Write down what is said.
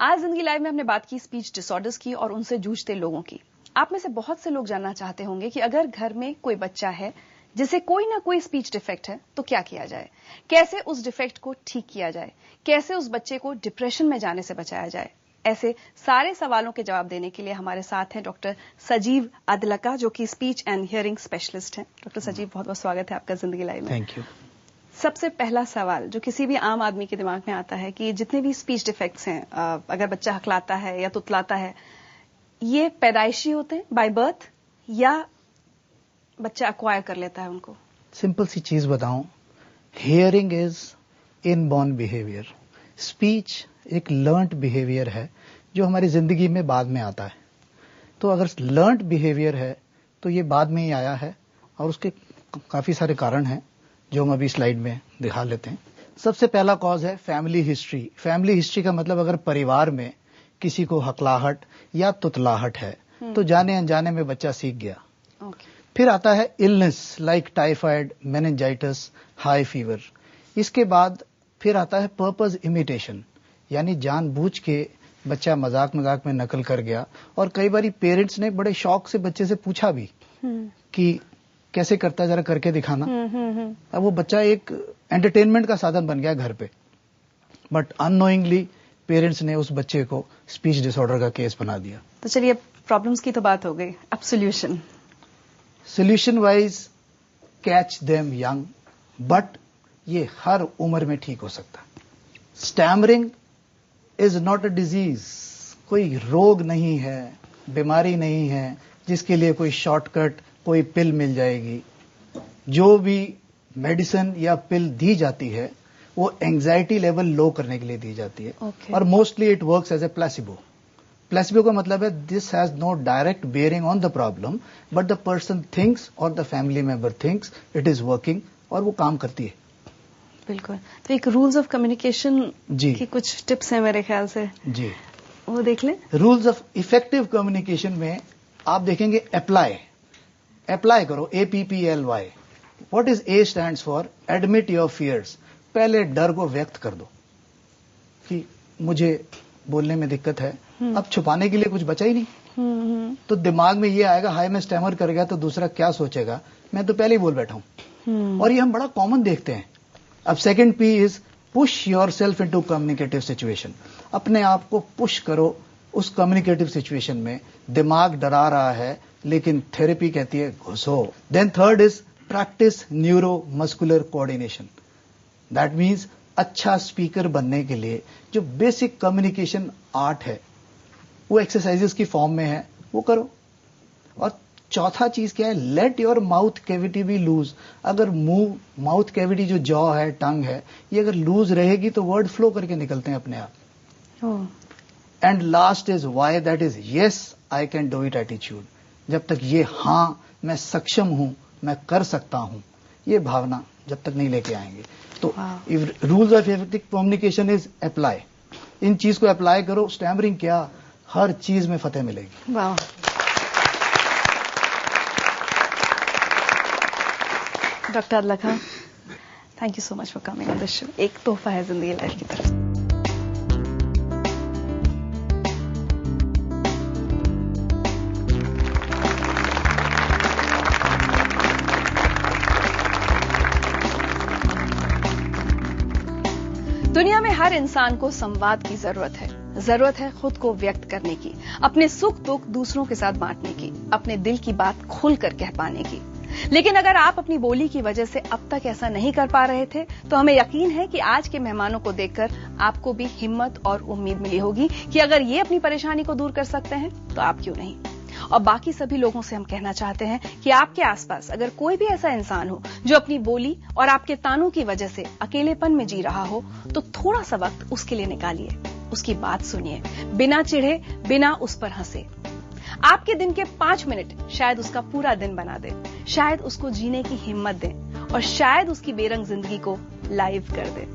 आज जिंदगी लाइव में हमने बात की स्पीच डिसऑर्डर्स की और उनसे जूझते लोगों की। आप में से बहुत से लोग जानना चाहते होंगे कि अगर घर में कोई बच्चा है जिसे कोई ना कोई स्पीच डिफेक्ट है तो क्या किया जाए, कैसे उस डिफेक्ट को ठीक किया जाए, कैसे उस बच्चे को डिप्रेशन में जाने से बचाया जाए। ऐसे सारे सवालों के जवाब देने के लिए हमारे साथ हैं डॉक्टर सजीव अदलका, जो कि स्पीच एंड हियरिंग स्पेशलिस्ट हैं। डॉक्टर सजीव, बहुत बहुत स्वागत है आपका जिंदगी लाइव में। Thank you. सबसे पहला सवाल जो किसी भी आम आदमी के दिमाग में आता है कि जितने भी स्पीच डिफेक्ट्स हैं, अगर बच्चा हकलाता है या तुतलाता है, ये पैदाइशी होते हैं बाय बर्थ या बच्चा अक्वायर कर लेता है उनको? सिंपल सी चीज बताऊं, hearing is inborn behaviour. Speech एक लर्न्ड बिहेवियर है जो हमारी जिंदगी में बाद में आता है। तो अगर लर्न्ड बिहेवियर है तो ये बाद में ही आया है और उसके काफी सारे कारण हैं जो हम अभी स्लाइड में दिखा लेते हैं। सबसे पहला कॉज है फैमिली हिस्ट्री। फैमिली हिस्ट्री का मतलब अगर परिवार में किसी को हकलाहट या तुतलाहट है तो जाने अनजाने में बच्चा सीख गया। फिर आता है illness like typhoid, meningitis, high fever. इसके बाद फिर आता है पर्पस इमिटेशन, यानी जानबूझ के बच्चा मजाक मजाक में नकल कर गया। और कई बार पेरेंट्स ने बड़े शौक से बच्चे से पूछा भी कि कैसे करता है, जरा करके दिखाना। अब वो बच्चा एक एंटरटेनमेंट का साधन बन गया घर पे, बट अननोइंगली पेरेंट्स ने उस बच्चे को स्पीच डिसऑर्डर का केस बना दिया। तो चलिए, प्रॉब्लम्स की तो बात हो गई, अब solution wise catch them young, but ये हर उम्र में ठीक हो सकता है। Stammering is not a disease, कोई रोग नहीं है, बीमारी नहीं है जिसके लिए कोई शॉर्टकट, कोई पिल मिल जाएगी। जो भी मेडिसिन या पिल दी जाती है वो एंजाइटी लेवल लो करने के लिए दी जाती है। और mostly it works as a placebo. Placebo का मतलब है this has no direct bearing on the problem, but the person thinks और the family member thinks it is working, और वो काम करती है। बिल्कुल। तो एक रूल्स ऑफ कम्युनिकेशन की कुछ टिप्स हैं मेरे ख्याल से जी, वो देख लें। रूल्स ऑफ इफेक्टिव कम्युनिकेशन में आप देखेंगे अप्लाई करो, APPLY। What is A stands for admit your fears. पहले डर को व्यक्त कर दो कि मुझे बोलने में दिक्कत है। अब छुपाने के लिए कुछ बचा ही नहीं। तो दिमाग में ये आएगा, हाय मैं स्टैमर कर गया तो दूसरा क्या सोचेगा, मैं तो पहले ही बोल बैठा हूं। और ये हम बड़ा कॉमन देखते हैं। अब second P is push your self into communicative situation. अपने आप को पुश करो उस कम्युनिकेटिव सिचुएशन में। दिमाग डरा रहा है लेकिन थेरेपी कहती है घुसो। Then third is practice neuro muscular coordination. That means अच्छा स्पीकर बनने के लिए जो बेसिक कम्युनिकेशन आर्ट है वो एक्सरसाइजेस की फॉर्म में है, वो करो। और चौथा चीज क्या है, let your mouth cavity be loose. अगर मुंह, माउथ कैविटी जो जॉ है, टंग है, ये अगर लूज रहेगी तो वर्ड फ्लो करके निकलते हैं अपने आप। And last is Y, that is yes I can do it attitude. जब तक ये हाँ मैं सक्षम हूं, मैं कर सकता हूं, ये भावना जब तक नहीं लेके आएंगे तो rules of effective communication is apply. इन चीज को अप्लाई करो। स्टैमरिंग क्या, हर चीज में फतेह मिलेगी। वाह। Doctor Adlaka, thank you so much for coming on the show. एक तोहफा है जिंदगी लाइफ की तरफ। दुनिया में हर इंसान को संवाद की जरूरत है खुद को व्यक्त करने की, अपने सुख दुख दूसरों के साथ बांटने की, अपने दिल की बात खुलकर कह पाने की। लेकिन अगर आप अपनी बोली की वजह से अब तक ऐसा नहीं कर पा रहे थे तो हमें यकीन है कि आज के मेहमानों को देखकर आपको भी हिम्मत और उम्मीद मिली होगी कि अगर ये अपनी परेशानी को दूर कर सकते हैं तो आप क्यों नहीं। और बाकी सभी लोगों से हम कहना चाहते हैं कि आपके आसपास अगर कोई भी ऐसा इंसान हो जो अपनी बोली और आपके तानों की वजह से अकेलेपन में जी रहा हो, तो थोड़ा सा वक्त उसके लिए निकालिए, उसकी बात सुनिए, बिना चिढ़े, बिना उस पर हंसे। आपके दिन के 5 मिनट शायद उसका पूरा दिन बना दे, शायद उसको जीने की हिम्मत दें और शायद उसकी बेरंग जिंदगी को लाइव कर दे।